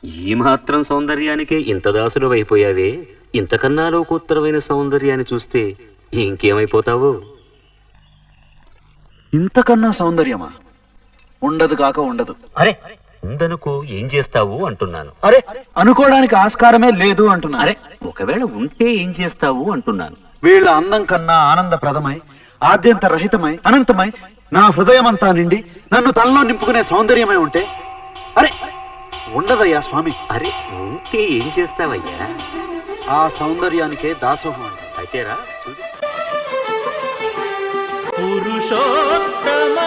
ఈ మాత్రం సౌందర్యానికే ఇంత దాసులు అయిపోయావే, ఇంతకన్నా లోకోత్తరమైన సౌందర్యాన్ని చూస్తే ఇంకేమైపోతావు? ఇంతకన్నా సౌందర్యమా? ఉండదు కాక ఉండదు. అరే ఉందనుకో, ఏం చేస్తావు అంటున్నాను. అరే అనుకోవడానికి ఆస్కారమే లేదు అంటున్నా. అరే ఒకవేళ ఉంటే ఏం చేస్తావు అంటున్నాను. వీళ్ళ అందం కన్నా ఆనందప్రదమై, ఆద్యంత రహితమై, అనంతమై, నా హృదయమంతా నిండి నన్ను తనలో నింపుకునే సౌందర్యమై ఉంటే, అరే ఉండదయ్యా స్వామి. అరే ఉంటే ఏం చేస్తావయ్యా? ఆ సౌందర్యానికే దాసోహం అంట. అయితేరా చూడు. పురుషోత్తమ